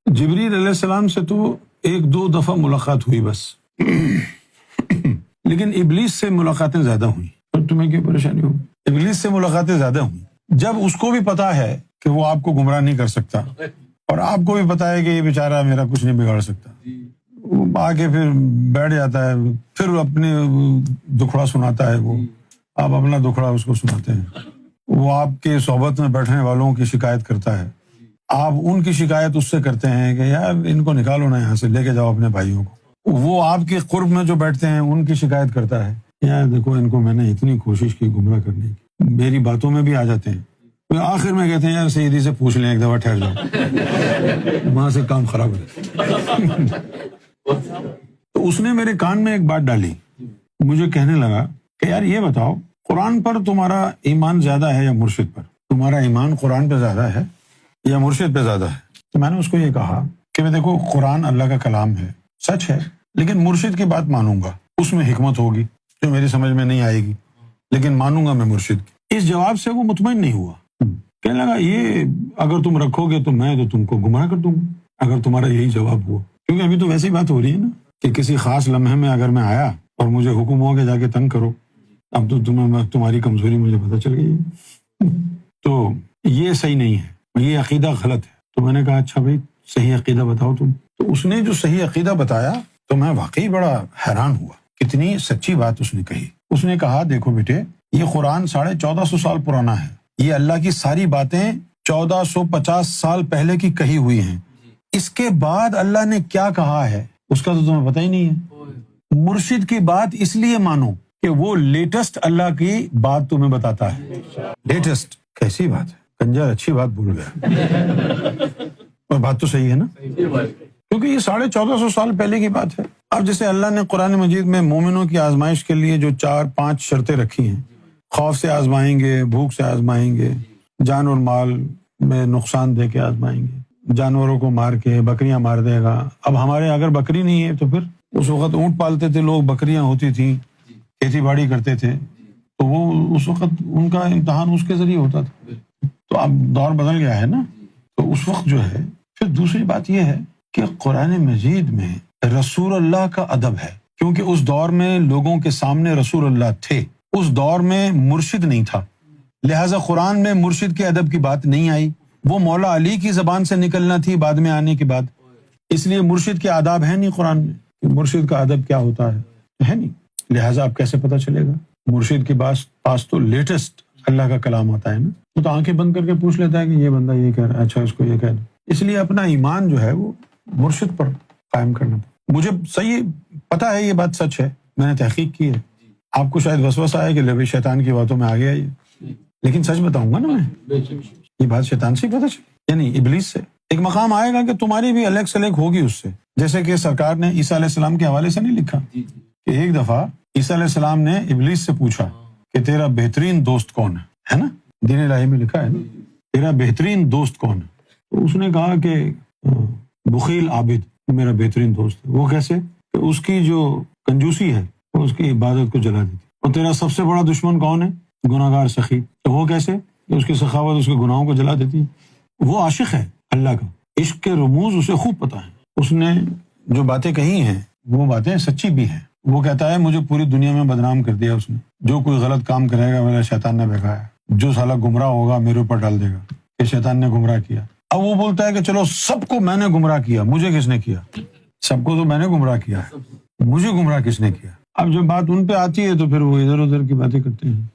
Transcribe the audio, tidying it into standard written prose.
جبریل علیہ السلام سے تو ایک دو دفعہ ملاقات ہوئی بس، لیکن ابلیس سے ملاقاتیں زیادہ ہوئیں۔ اور تمہیں کیا پریشانی ہو؟ ابلیس سے ملاقاتیں زیادہ ہوئیں، جب اس کو بھی پتا ہے کہ وہ آپ کو گمراہ نہیں کر سکتا، اور آپ کو بھی پتا ہے کہ یہ بیچارہ میرا کچھ نہیں بگاڑ سکتا، وہ آ کے پھر بیٹھ جاتا ہے، پھر اپنے دکھڑا سناتا ہے، وہ آپ اپنا دکھڑا اس کو سناتے ہیں، وہ آپ کے صحبت میں بیٹھنے والوں کی شکایت کرتا ہے، آپ ان کی شکایت اس سے کرتے ہیں کہ یار ان کو نکالو نا یہاں سے، لے کے جاؤ اپنے بھائیوں کو، وہ آپ کے قرب میں جو بیٹھتے ہیں ان کی شکایت کرتا ہے، یار دیکھو ان کو میں نے اتنی کوشش کی گمراہ کرنے کی، میری باتوں میں بھی آ جاتے ہیں، پھر آخر میں کہتے ہیں یار سیدی سے پوچھ لیں ایک دفعہ، ٹھہر جاؤ، وہاں سے کام خراب ہو۔ تو اس نے میرے کان میں ایک بات ڈالی، مجھے کہنے لگا کہ یار یہ بتاؤ قرآن پر تمہارا ایمان زیادہ ہے یا مرشد پر؟ تمہارا ایمان قرآن پہ زیادہ ہے یا مرشد پہ زیادہ ہے؟ تو میں نے اس کو یہ کہا کہ میں دیکھو قرآن اللہ کا کلام ہے، سچ ہے، لیکن مرشد کی بات مانوں گا، اس میں حکمت ہوگی جو میری سمجھ میں نہیں آئے گی، لیکن مانوں گا میں مرشد کی۔ اس جواب سے وہ مطمئن نہیں ہوا، کہنے لگا یہ اگر تم رکھو گے تو میں تو تم کو گمراہ کر دوں گا اگر تمہارا یہی جواب ہوا، کیونکہ ابھی تو ویسی بات ہو رہی ہے نا کہ کسی خاص لمحے میں اگر میں آیا اور مجھے حکم ہو کہ جا کے تنگ کرو، اب تو تمہاری کمزوری مجھے پتہ چل گئی ہے، تو یہ صحیح نہیں ہے، یہ عقیدہ غلط ہے۔ تو میں نے کہا اچھا بھائی صحیح عقیدہ بتاؤ تم۔ تو اس نے جو صحیح عقیدہ بتایا تو میں واقعی بڑا حیران ہوا، کتنی سچی بات اس نے کہی۔ اس نے کہا دیکھو بیٹے، یہ قرآن 1450 سال پرانا ہے، یہ اللہ کی ساری باتیں 1450 سال پہلے کی کہی ہوئی ہیں، اس کے بعد اللہ نے کیا کہا ہے اس کا تو تمہیں پتہ ہی نہیں ہے۔ مرشد کی بات اس لیے مانو کہ وہ لیٹسٹ اللہ کی بات تمہیں بتاتا ہے۔ لیٹسٹ کیسی بات ہے، کنجر اچھی بات بھول گیا، اور بات تو صحیح ہے نا، کیونکہ یہ 1450 سال پہلے کی بات ہے۔ اب جیسے اللہ نے قرآن مجید میں مومنوں کی آزمائش کے لیے جو 4-5 شرطیں رکھی ہیں، خوف سے آزمائیں گے، بھوک سے آزمائیں گے، جان اور مال میں نقصان دے کے آزمائیں گے، جانوروں کو مار کے، بکریاں مار دے گا۔ اب ہمارے اگر بکری نہیں ہے تو پھر اس وقت اونٹ پالتے تھے لوگ، بکریاں ہوتی تھیں، کھیتی باڑی کرتے تھے، تو وہ اس وقت ان کا امتحان اس کے ذریعے ہوتا تھا۔ تو اب دور بدل گیا ہے نا، تو اس وقت جو ہے پھر دوسری بات یہ ہے کہ قرآن مجید میں رسول اللہ کا ادب ہے، کیونکہ اس دور میں لوگوں کے سامنے رسول اللہ تھے، اس دور میں مرشد نہیں تھا، لہٰذا قرآن میں مرشد کے ادب کی بات نہیں آئی، وہ مولا علی کی زبان سے نکلنا تھی بعد میں آنے کے بعد، اس لیے مرشد کے آداب ہے نہیں قرآن میں، مرشد کا ادب کیا ہوتا ہے نہیں، لہٰذا اب کیسے پتہ چلے گا؟ مرشد کے پاس تو لیٹسٹ اللہ کا کلام آتا ہے نا، وہ تو آنکھیں بند کر کے پوچھ لیتا ہے کہ یہ بندہ یہ کہہ رہا ہے، اچھا اس کو یہ کہہ دو۔ اس لیے اپنا ایمان جو ہے وہ مرشد پر قائم کرنا تھا۔ مجھے صحیح پتا ہے یہ بات سچ ہے، میں نے تحقیق کی ہے، آپ کو شاید وسوسہ آئے کہ لبے شیطان کی باتوں میں آ گیا یہ، لیکن سچ بتاؤں گا نا میں، یہ بات شیطان سے پتہ چلی، یعنی ابلیس سے۔ ایک مقام آئے گا کہ تمہاری بھی الگ سلیک ہوگی اس سے، جیسے کہ سرکار نے عیسیٰ علیہ السلام کے حوالے سے نہیں لکھا کہ ایک دفعہ عیسیٰ علیہ السلام نے ابلیس سے پوچھا کہ تیرا بہترین دوست کون ہے نا، دین الہی میں لکھا ہے نا، تیرا بہترین دوست کون ہے؟ تو اس نے کہا کہ بخیل عابد میرا بہترین دوست ہے۔ وہ کیسے؟ کہ اس کی جو کنجوسی ہے وہ اس کی عبادت کو جلا دیتی۔ اور تیرا سب سے بڑا دشمن کون ہے؟ گناہگار سخی۔ تو وہ کیسے؟ کہ اس کی سخاوت اس کے گناہوں کو جلا دیتی ہے۔ وہ عاشق ہے اللہ کا، عشق کے رموز اسے خوب پتہ ہے، اس نے جو باتیں کہی ہیں وہ باتیں سچی بھی ہیں۔ وہ کہتا ہے مجھے پوری دنیا میں بدنام کر دیا اس نے، جو کوئی غلط کام کرے گا میرا شیطان نے بھگایا، جو سالا گمراہ ہوگا میرے اوپر ڈال دے گا کہ شیطان نے گمراہ کیا۔ اب وہ بولتا ہے کہ چلو سب کو میں نے گمراہ کیا، مجھے کس نے کیا؟ سب کو تو میں نے گمراہ کیا ہے، مجھے گمراہ کس نے کیا؟ اب جب بات ان پہ آتی ہے تو پھر وہ ادھر ادھر کی باتیں کرتے ہیں۔